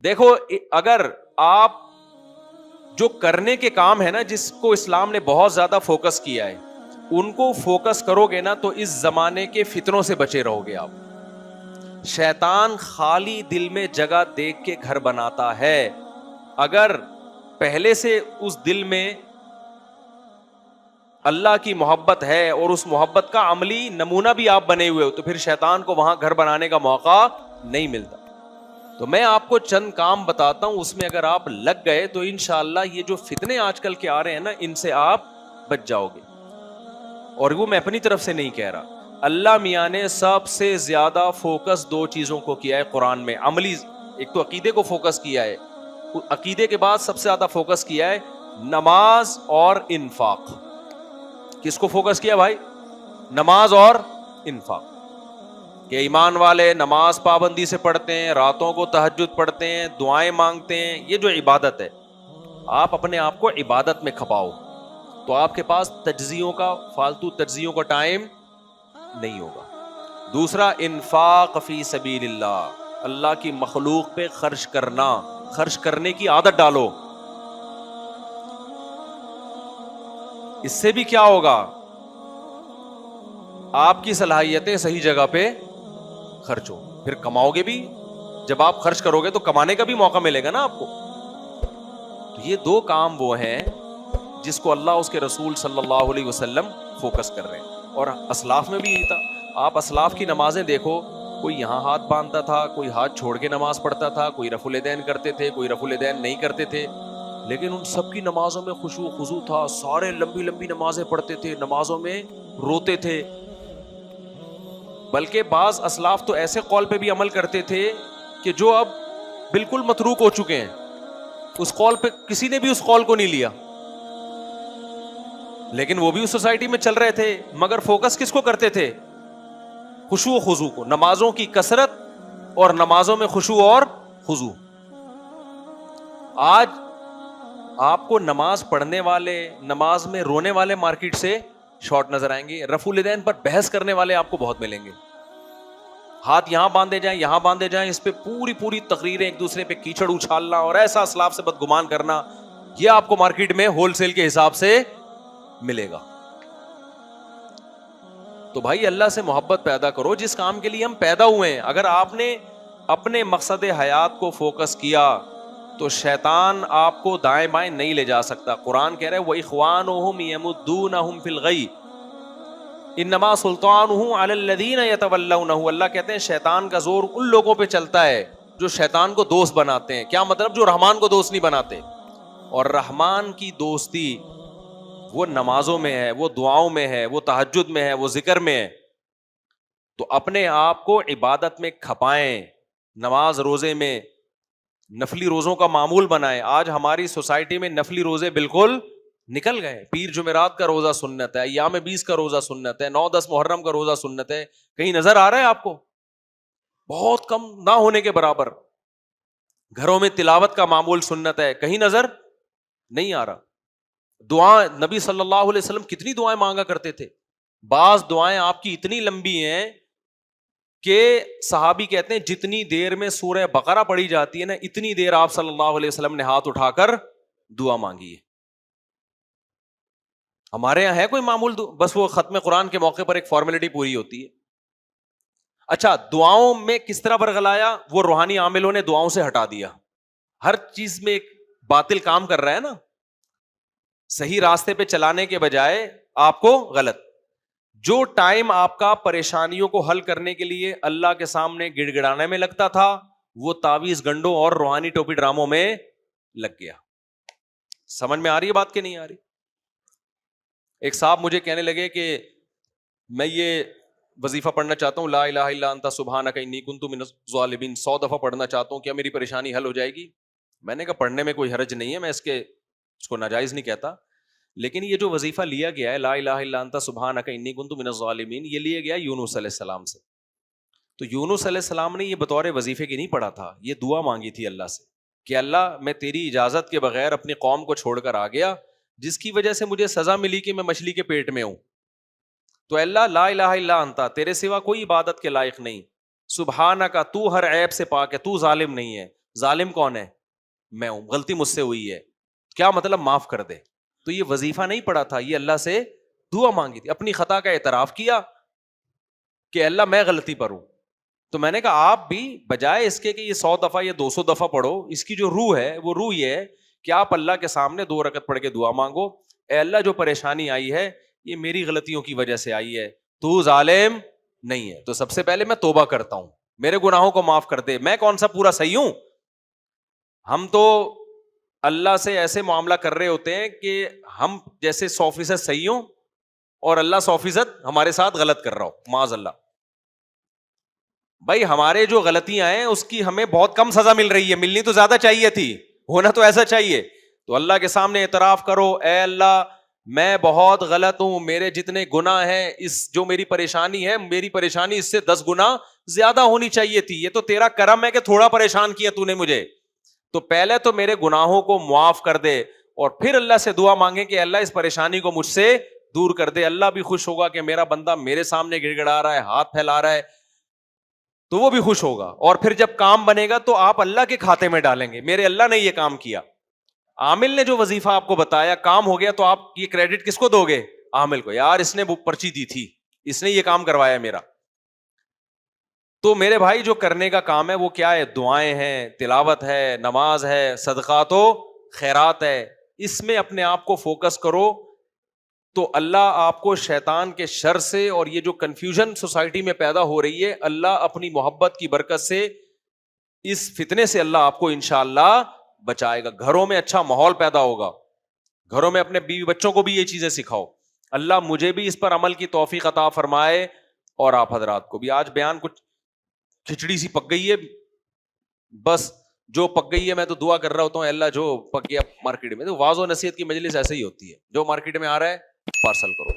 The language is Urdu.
دیکھو اگر آپ جو کرنے کے کام ہے نا جس کو اسلام نے بہت زیادہ فوکس کیا ہے ان کو فوکس کرو گے نا تو اس زمانے کے فتنوں سے بچے رہو گے آپ. شیطان خالی دل میں جگہ دیکھ کے گھر بناتا ہے. اگر پہلے سے اس دل میں اللہ کی محبت ہے اور اس محبت کا عملی نمونہ بھی آپ بنے ہوئے ہو تو پھر شیطان کو وہاں گھر بنانے کا موقع نہیں ملتا. تو میں آپ کو چند کام بتاتا ہوں, اس میں اگر آپ لگ گئے تو انشاءاللہ یہ جو فتنے آج کل کے آ رہے ہیں نا ان سے آپ بچ جاؤ گے. اور وہ میں اپنی طرف سے نہیں کہہ رہا, اللہ میاں نے سب سے زیادہ فوکس دو چیزوں کو کیا ہے قرآن میں عملی. ایک تو عقیدے کو فوکس کیا ہے, عقیدے کے بعد سب سے زیادہ فوکس کیا ہے نماز اور انفاق. کس کو فوکس کیا بھائی؟ نماز اور انفاق. کہ ایمان والے نماز پابندی سے پڑھتے ہیں, راتوں کو تہجد پڑھتے ہیں, دعائیں مانگتے ہیں, یہ جو عبادت ہے آپ اپنے آپ کو عبادت میں کھپاؤ تو آپ کے پاس تجزیوں کا فالتو تجزیوں کا ٹائم نہیں ہوگا. دوسرا انفاق فی سبیل اللہ, اللہ کی مخلوق پہ خرچ کرنا, خرچ کرنے کی عادت ڈالو. اس سے بھی کیا ہوگا, آپ کی صلاحیتیں صحیح جگہ پہ خرچ ہو, پھر کماؤ گے بھی. جب آپ خرچ کرو گے تو کمانے کا بھی موقع ملے گا نا آپ کو. تو یہ دو کام وہ ہیں جس کو اللہ اس کے رسول صلی اللہ علیہ وسلم فوکس کر رہے ہیں. اور اسلاف میں بھی یہی تھا. آپ اسلاف کی نمازیں دیکھو, کوئی یہاں ہاتھ باندھتا تھا, کوئی ہاتھ چھوڑ کے نماز پڑھتا تھا, کوئی رفع الیدین کرتے تھے, کوئی رفع الیدین نہیں کرتے تھے, لیکن ان سب کی نمازوں میں خشوع و خضوع تھا. سارے لمبی لمبی نمازیں پڑھتے تھے, نمازوں میں روتے تھے. بلکہ بعض اسلاف تو ایسے قول پہ بھی عمل کرتے تھے کہ جو اب بالکل متروک ہو چکے ہیں. اس قول پہ کسی نے بھی اس قول کو نہیں لیا, لیکن وہ بھی اس سوسائٹی میں چل رہے تھے. مگر فوکس کس کو کرتے تھے؟ خشوع و خضوع کو, نمازوں کی کثرت اور نمازوں میں خشوع اور خضوع. آج آپ کو نماز پڑھنے والے, نماز میں رونے والے مارکیٹ سے شارٹ نظر آئیں گے. رفع الیدین پر بحث کرنے والے آپ کو بہت ملیں گے. ہاتھ یہاں باندھے جائیں, یہاں باندھے جائیں, اس پہ پوری تقریریں, ایک دوسرے پہ کیچڑ اچھالنا اور ایسا اسلاف سے بدگمان کرنا, یہ آپ کو مارکیٹ میں ہول سیل کے حساب سے ملے گا. تو بھائی اللہ سے محبت پیدا کرو جس کام کے لیے ہم پیدا ہوئے ہیں. اگر آپ نے اپنے مقصد حیات کو فوکس کیا تو شیطان آپ کو دائیں بائیں نہیں لے جا سکتا. قرآن کہہ رہے وَإِخْوَانُهُمْ يَمُدُّونَهُمْ فِي الْغَيِّ انما سلطانہ علی الذین یتولونہ. اللہ کہتے ہیں شیطان کا زور ان لوگوں پہ چلتا ہے جو شیطان کو دوست بناتے ہیں. کیا مطلب؟ جو رحمان کو دوست نہیں بناتے. اور رحمان کی دوستی وہ نمازوں میں ہے, وہ دعاؤں میں ہے, وہ تہجد میں ہے, وہ ذکر میں ہے. تو اپنے آپ کو عبادت میں کھپائیں, نماز روزے میں نفلی روزوں کا معمول بنائیں. آج ہماری سوسائٹی میں نفلی روزے بالکل نکل گئے. پیر جمعرات کا روزہ سنت ہے, ایام 20 کا روزہ سنت ہے, 9-10 محرم کا روزہ سنت ہے. کہیں نظر آ رہا ہے آپ کو؟ بہت کم, نہ ہونے کے برابر. گھروں میں تلاوت کا معمول سنت ہے, کہیں نظر نہیں آ رہا. دعا نبی صلی اللہ علیہ وسلم کتنی دعائیں مانگا کرتے تھے. بعض دعائیں آپ کی اتنی لمبی ہیں کہ صحابی کہتے ہیں جتنی دیر میں سورہ بقرہ پڑھی جاتی ہے نا اتنی دیر آپ صلی اللہ علیہ وسلم نے ہاتھ اٹھا کر دعا مانگی ہے. ہمارے یہاں ہے کوئی معمول؟ بس وہ ختم قرآن کے موقع پر ایک فارمیلٹی پوری ہوتی ہے. اچھا, دعاؤں میں کس طرح برگلایا؟ وہ روحانی عاملوں نے دعاؤں سے ہٹا دیا. ہر چیز میں ایک باطل کام کر رہا ہے نا, صحیح راستے پہ چلانے کے بجائے آپ کو غلط. جو ٹائم آپ کا پریشانیوں کو حل کرنے کے لیے اللہ کے سامنے گڑ گڑانے میں لگتا تھا وہ تعویذ گنڈوں اور روحانی ٹوپی ڈراموں میں لگ گیا. سمجھ میں آ رہی ہے بات کہ نہیں آ رہی؟ ایک صاحب مجھے کہنے لگے کہ میں یہ وظیفہ پڑھنا چاہتا ہوں, لا الہ الا انت سبحانک انی کنت من الظالمین, 100 دفعہ پڑھنا چاہتا ہوں, کیا میری پریشانی حل ہو جائے گی؟ میں نے کہا پڑھنے میں کوئی حرج نہیں ہے, میں اس کو ناجائز نہیں کہتا, لیکن یہ جو وظیفہ لیا گیا ہے لا الہ الا انت سبحانک انی کنت من الظالمین, یہ لیا گیا یونس علیہ السلام سے. تو یونس علیہ السلام نے یہ بطور وظیفے کی نہیں پڑھا تھا, یہ دعا مانگی تھی اللہ سے کہ اللہ میں تیری اجازت کے بغیر اپنی قوم کو چھوڑ کر آ گیا جس کی وجہ سے مجھے سزا ملی کہ میں مچھلی کے پیٹ میں ہوں. تو اللہ لا الہ الا انت, تیرے سوا کوئی عبادت کے لائق نہیں, سبحانک تو ہر عیب سے پاک ہے, تو ظالم نہیں ہے, ظالم کون ہے؟ میں ہوں، غلطی مجھ سے ہوئی ہے، کیا مطلب معاف کر دے. تو یہ وظیفہ نہیں پڑھا تھا، یہ اللہ سے دعا مانگی تھی، اپنی خطا کا اعتراف کیا کہ اللہ میں غلطی پر ہوں. تو میں نے کہا آپ بھی بجائے اس کے کہ یہ 100 دفعہ یا 200 دفعہ پڑھو، اس کی جو روح ہے وہ روح یہ ہے کہ آپ اللہ کے سامنے 2 رکعت پڑھ کے دعا مانگو، اے اللہ جو پریشانی آئی ہے یہ میری غلطیوں کی وجہ سے آئی ہے، تو ظالم نہیں ہے، تو سب سے پہلے میں توبہ کرتا ہوں، میرے گناہوں کو معاف کر دے. میں کون سا پورا صحیح ہوں؟ ہم تو اللہ سے ایسے معاملہ کر رہے ہوتے ہیں کہ ہم جیسے 100% صحیح ہوں اور اللہ 100% ہمارے ساتھ غلط کر رہا ہو، معاذ اللہ. بھائی ہمارے جو غلطیاں ہیں اس کی ہمیں بہت کم سزا مل رہی ہے، ملنی تو زیادہ چاہیے تھی، ہونا تو ایسا چاہیے. تو اللہ کے سامنے اعتراف کرو، اے اللہ میں بہت غلط ہوں، میرے جتنے گناہ ہیں، اس جو میری پریشانی ہے، میری پریشانی اس سے 10 گنا زیادہ ہونی چاہیے تھی، یہ تو تیرا کرم ہے کہ تھوڑا پریشان کیا تو نے مجھے. تو پہلے تو میرے گناہوں کو معاف کر دے، اور پھر اللہ سے دعا مانگے کہ اللہ اس پریشانی کو مجھ سے دور کر دے. اللہ بھی خوش ہوگا کہ میرا بندہ میرے سامنے گڑ گڑا رہا ہے، ہاتھ پھیلا رہا ہے، تو وہ بھی خوش ہوگا. اور پھر جب کام بنے گا تو آپ اللہ کے کھاتے میں ڈالیں گے، میرے اللہ نے یہ کام کیا. عامل نے جو وظیفہ آپ کو بتایا کام ہو گیا، تو آپ یہ کریڈٹ کس کو دو گے؟ عامل کو، یار اس نے وہ پرچی دی تھی، اس نے یہ کام کروایا میرا. تو میرے بھائی جو کرنے کا کام ہے وہ کیا ہے؟ دعائیں ہیں، تلاوت ہے، نماز ہے، صدقات و خیرات ہے. اس میں اپنے آپ کو فوکس کرو تو اللہ آپ کو شیطان کے شر سے اور یہ جو کنفیوژن سوسائٹی میں پیدا ہو رہی ہے، اللہ اپنی محبت کی برکت سے اس فتنے سے اللہ آپ کو انشاءاللہ بچائے گا. گھروں میں اچھا ماحول پیدا ہوگا، گھروں میں اپنے بیوی بچوں کو بھی یہ چیزیں سکھاؤ. اللہ مجھے بھی اس پر عمل کی توفیق عطا فرمائے اور آپ حضرات کو بھی. آج بیان کچھ کھچڑی سی پک گئی ہے، بس جو پک گئی ہے میں تو دعا کر رہا ہوتا ہوں، اللہ جو پک گیا مارکیٹ میں. تو واعظ و نصیحت کی مجلس ایسے ہی ہوتی ہے، جو مارکیٹ میں آ رہا ہے پارسل کرو.